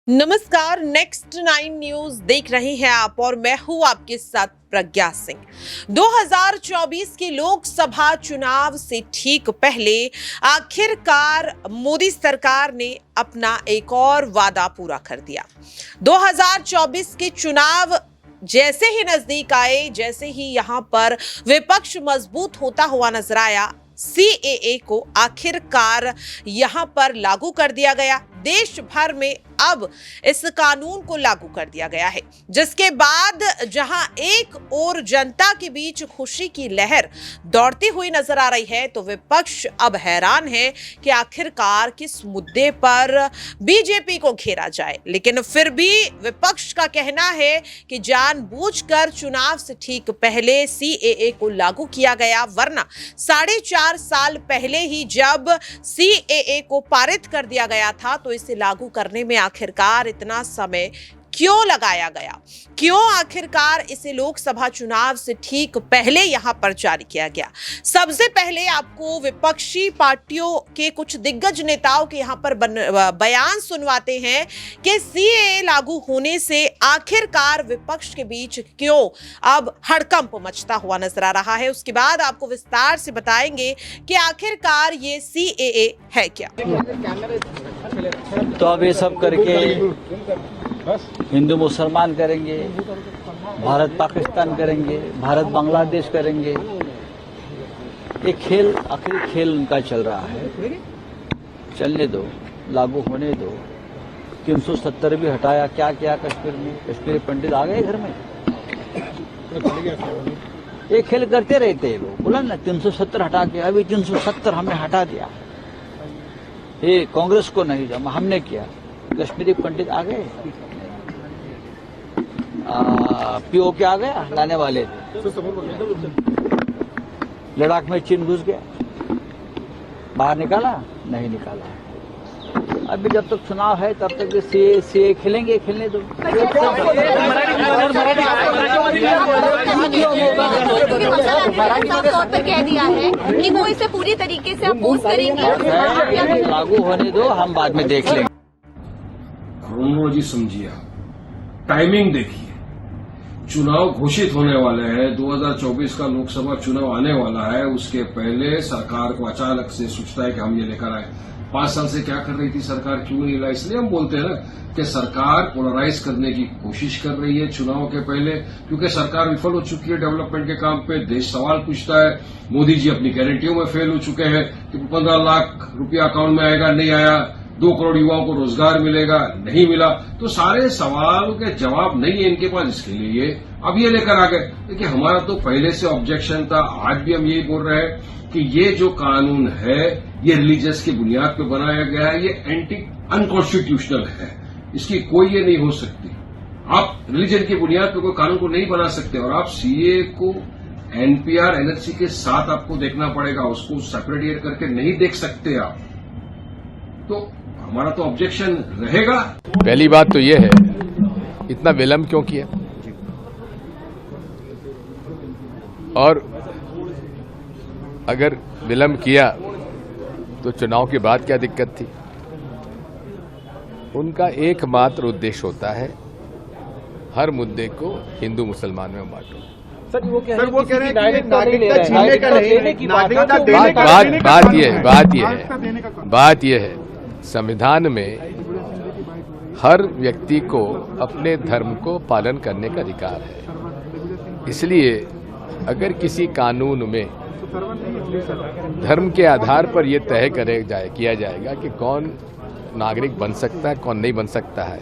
नमस्कार, next 9 news देख रहे हैं आप और मैं हूं आपके साथ प्रज्ञा सिंह। 2024 के लोकसभा चुनाव से ठीक पहले आखिरकार मोदी सरकार ने अपना एक और वादा पूरा कर दिया। 2024 के चुनाव जैसे ही नजदीक आए, जैसे ही यहां पर विपक्ष मजबूत होता हुआ नजर आया, सीएए को आखिरकार यहां पर लागू कर दिया गया। देश भर में अब इस कानून को लागू कर दिया गया है, जिसके बाद जहां एक और जनता के बीच खुशी की लहर दौड़ती हुई नजर आ रही है, तो विपक्ष अब हैरान है कि आखिरकार किस मुद्दे पर बीजेपी को घेरा जाए। लेकिन फिर भी विपक्ष का कहना है कि जानबूझकर चुनाव से ठीक पहले सीएए को लागू किया गया, वरना 4.5 साल पहले ही जब सीएए को पारित कर दिया गया था, तो इसे लागू करने में आखिरकार इतना समय क्यों लगाया गया, क्यों आखिरकार इसे लोकसभा चुनाव से ठीक पहले यहां पर जारी किया गया। सबसे पहले आपको विपक्षी पार्टियों के कुछ दिग्गज नेताओं के यहां पर बयान सुनवाते हैं कि सीएए लागू होने से आखिरकार विपक्ष के बीच क्यों अब हड़कंप मचता हुआ नजर आ रहा है। उसके बाद आपको विस्तार से बताएंगे कि आखिरकार ये सीएए है क्या। तो अब ये सब करके हिंदू मुसलमान करेंगे, भारत पाकिस्तान करेंगे, भारत बांग्लादेश करेंगे। एक खेल, आखिरी खेल उनका चल रहा है। चलने दो, लागू होने दो। 370 भी हटाया, क्या किया कश्मीर में? कश्मीरी पंडित आ गए घर में। ये खेल करते रहते हैं लोग। बोला ना 370 हटा के, अभी 370 हमने हटा दिया। ये कांग्रेस को नहीं जमा, हमने किया। कश्मीरी पंडित आ गए, पीओके आ गया, लाने वाले थे। लद्दाख में चीन घुस गया, बाहर निकाला नहीं निकाला। अभी जब तक चुनाव है तब तक सीए खेलेंगे, खेलने दो। तौर पर कह दिया है कि वो इसे पूरी तरीके से अपोज करेंगे। लागू होने दो, हम बाद में देख लेंगे। क्रोनोलॉजी समझिए, टाइमिंग देखिए। चुनाव घोषित होने वाले हैं, 2024 का लोकसभा चुनाव आने वाला है। उसके पहले सरकार को अचानक से सोचता है कि हम ये लेकर आए। 5 साल से क्या कर रही थी सरकार, क्यों नहीं ला? इसलिए हम बोलते हैं ना कि सरकार पोलराइज करने की कोशिश कर रही है चुनाव के पहले, क्योंकि सरकार विफल हो चुकी है डेवलपमेंट के काम पे। देश सवाल पूछता है। मोदी जी अपनी गारंटियों में फेल हो चुके हैं कि 15 लाख रुपया अकाउंट में आएगा, नहीं आया। 2 करोड़ युवाओं को रोजगार मिलेगा, नहीं मिला। तो सारे सवालों के जवाब नहीं है इनके पास, इसके लिए ये अब ये लेकर आ गए। देखिए, हमारा तो पहले से ऑब्जेक्शन था, आज भी हम यही बोल रहे हैं कि ये जो कानून है ये रिलीजियस की बुनियाद पर बनाया गया है, ये अनकॉन्स्टिट्यूशनल है। इसकी कोई ये नहीं हो सकती। आप रिलीजन की बुनियाद पर कोई कानून को नहीं बना सकते। और आप सीए को एनपीआर एनआरसी के साथ आपको देखना पड़ेगा, उसको सेपरेट करके नहीं देख सकते आप। तो हमारा तो ऑब्जेक्शन रहेगा। पहली बात तो यह है, इतना विलंब क्यों किया? और अगर विलंब किया तो चुनाव के बाद क्या दिक्कत थी? उनका एकमात्र उद्देश्य होता है हर मुद्दे को हिंदू मुसलमान में बांटो। सर वो कह रहे हैं कि नागरिकता छीनने का नहीं, नागरिकता देने का। बात यह है, संविधान में हर व्यक्ति को अपने धर्म को पालन करने का अधिकार है। इसलिए अगर किसी कानून में धर्म के आधार पर यह तय किया जाएगा कि कौन नागरिक बन सकता है, कौन नहीं बन सकता है,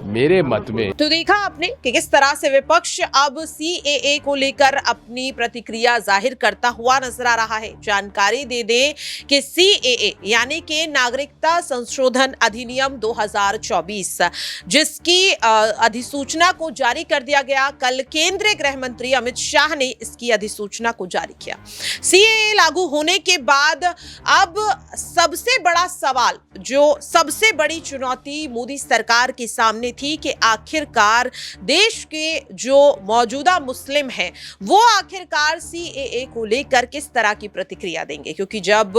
मेरे मत में। तो देखा आपने कि किस तरह से विपक्ष अब सीएए को लेकर अपनी प्रतिक्रिया जाहिर करता हुआ नजर आ रहा है। जानकारी दे दें कि सीएए यानी कि नागरिकता संशोधन अधिनियम 2024, जिसकी अधिसूचना को जारी कर दिया गया। कल केंद्रीय गृह मंत्री अमित शाह ने इसकी अधिसूचना को जारी किया। सीएए लागू होने के बाद अब सबसे बड़ा सवाल जो सबसे बड़ी चुनौती मोदी सरकार के सामने थी कि आखिरकार देश के जो मौजूदा मुस्लिम हैं वो आखिरकार सीएए को लेकर किस तरह की प्रतिक्रिया देंगे, क्योंकि जब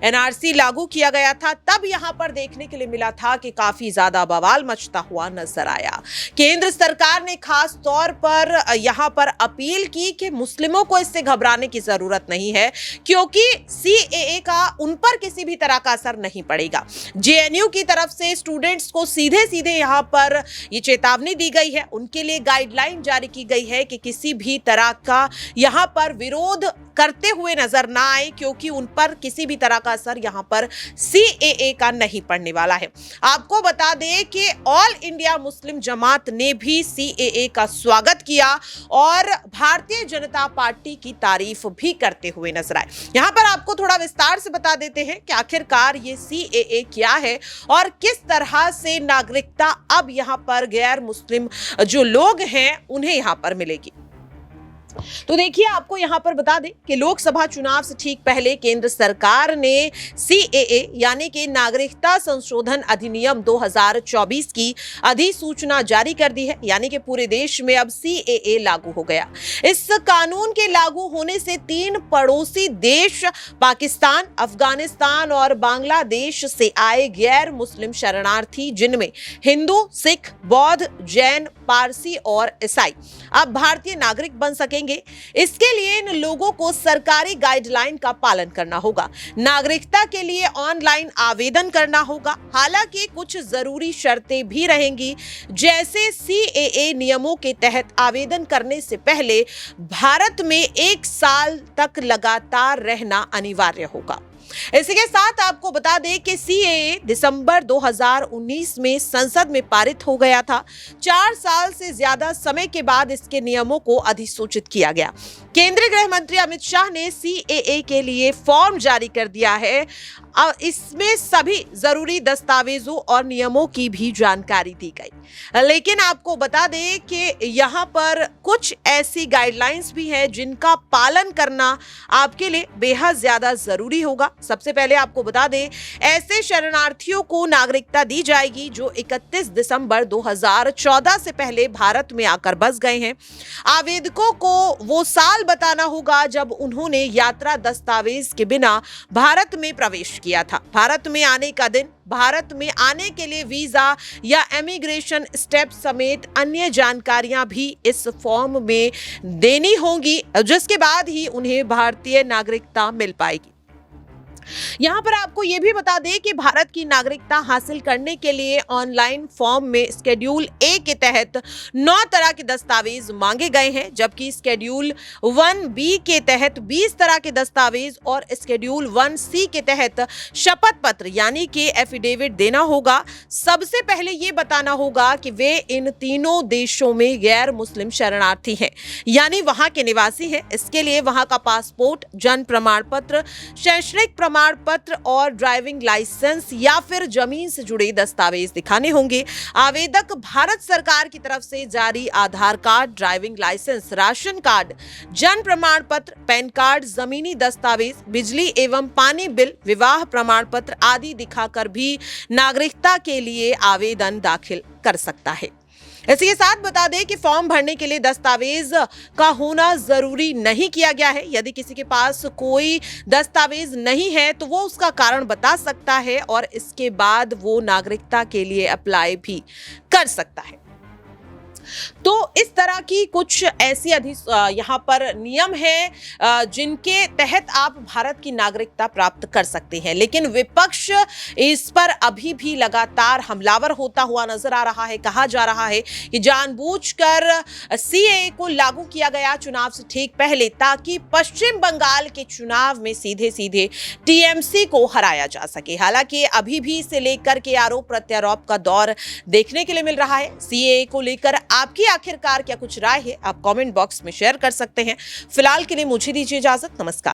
एनआरसी लागू किया गया था तब यहां पर देखने के लिए मिला था कि काफी ज्यादा बवाल मचता हुआ नजर आया। केंद्र सरकार ने खास तौर पर यहां पर अपील की कि मुस्लिमों को इससे घबराने की जरूरत नहीं है, क्योंकि सीएए का उन पर किसी भी तरह का असर नहीं पड़ेगा। जेएनयू की तरफ से स्टूडेंट्स को सीधे सीधे यहां पर ये चेतावनी दी गई है, उनके लिए गाइडलाइन जारी की गई है कि किसी भी तरह का यहां पर विरोध करते हुए नजर ना आए, क्योंकि उन पर किसी भी तरह का असर यहां पर सीएए का नहीं पड़ने वाला है। आपको बता दें कि ऑल इंडिया मुस्लिम जमात ने भी सीएए का स्वागत किया और भारतीय जनता पार्टी की तारीफ भी करते हुए नजर आए। यहां पर आपको थोड़ा विस्तार से बता देते हैं कि आखिरकार ये सीएए क्या है और किस तरह से नागरिकता अब यहां पर गैर मुस्लिम जो लोग हैं उन्हें यहां पर मिलेगी। तो देखिए, आपको यहां पर बता दें कि लोकसभा चुनाव से ठीक पहले केंद्र सरकार ने सीएए यानी कि नागरिकता संशोधन अधिनियम 2024 की अधिसूचना जारी कर दी है, यानी कि पूरे देश में अब सीएए लागू हो गया। इस कानून के लागू होने से 3 पड़ोसी देश पाकिस्तान, अफगानिस्तान और बांग्लादेश से आए गैर मुस्लिम शरणार्थी, जिनमें हिंदू, सिख, बौद्ध, जैन, पारसी और ईसाई, अब भारतीय नागरिक बन सकेंगे। इसके लिए इन लोगों को सरकारी गाइडलाइन का पालन करना होगा। नागरिकता के लिए ऑनलाइन आवेदन करना होगा। हालांकि कुछ जरूरी शर्तें भी रहेंगी, जैसे सीएए नियमों के तहत आवेदन करने से पहले भारत में 1 साल तक लगातार रहना अनिवार्य होगा। इसी के साथ आपको बता दें कि सीएए दिसंबर 2019 में संसद में पारित हो गया था। 4 साल से ज्यादा समय के बाद इसके नियमों को अधिसूचित किया गया। केंद्रीय गृह मंत्री अमित शाह ने सीएए के लिए फॉर्म जारी कर दिया है। इसमें सभी जरूरी दस्तावेजों और नियमों की भी जानकारी दी गई। लेकिन आपको बता दें कि यहाँ पर कुछ ऐसी गाइडलाइंस भी हैं जिनका पालन करना आपके लिए बेहद ज्यादा जरूरी होगा। सबसे पहले आपको बता दें, ऐसे शरणार्थियों को नागरिकता दी जाएगी जो 31 दिसंबर 2014 से पहले भारत में आकर बस गए हैं। आवेदकों को वो साल बताना होगा जब उन्होंने यात्रा दस्तावेज के बिना भारत में प्रवेश किया था। भारत में आने का दिन, भारत में आने के लिए वीजा या इमिग्रेशन स्टेप समेत अन्य जानकारियां भी इस फॉर्म में देनी होंगी, जिसके बाद ही उन्हें भारतीय नागरिकता मिल पाएगी। यहां पर आपको यह भी बता दें कि भारत की नागरिकता हासिल करने के लिए ऑनलाइन फॉर्म में शेड्यूल ए के तहत 9 तरह के दस्तावेज मांगे गए हैं, जबकि शेड्यूल 1B के तहत 20 तरह के दस्तावेज और शेड्यूल 1C के तहत शपथ पत्र यानी कि एफिडेविट देना होगा। सबसे पहले यह बताना होगा कि वे इन तीनों देशों में गैर मुस्लिम शरणार्थी हैं, यानी वहां के निवासी हैं। इसके लिए वहां का पासपोर्ट, जन्म प्रमाण पत्र, शैक्षणिक प्रमाण पत्र और ड्राइविंग लाइसेंस या फिर जमीन से जुड़े दस्तावेज दिखाने होंगे। आवेदक भारत सरकार की तरफ से जारी Aadhaar card, driving licence, ration card, जन्म प्रमाण पत्र, पैन कार्ड, जमीनी दस्तावेज, बिजली एवं पानी बिल, विवाह प्रमाण पत्र आदि दिखाकर भी नागरिकता के लिए आवेदन दाखिल कर सकता है। इसी के साथ बता दें कि फॉर्म भरने के लिए दस्तावेज का होना जरूरी नहीं किया गया है। यदि किसी के पास कोई दस्तावेज नहीं है तो वो उसका कारण बता सकता है और इसके बाद वो नागरिकता के लिए अप्लाई भी कर सकता है। तो इस तरह की कुछ ऐसी यहाँ पर नियम हैं जिनके तहत आप भारत की नागरिकता प्राप्त कर सकते हैं, लेकिन विपक्ष इस पर अभी भी लगातार हमलावर होता हुआ नजर आ रहा है। कहा जा रहा है कि जानबूझकर सीएए को लागू किया गया चुनाव से ठीक पहले, ताकि पश्चिम बंगाल के चुनाव में सीधे सीधे टीएमसी को हराया जा सके। हालांकि अभी भी इसे लेकर के आरोप प्रत्यारोप का दौर देखने के लिए मिल रहा है। सीएए को लेकर आपकी आखिरकार क्या कुछ राय है, आप कमेंट बॉक्स में शेयर कर सकते हैं। फिलहाल के लिए मुझे दीजिए इजाजत। नमस्कार।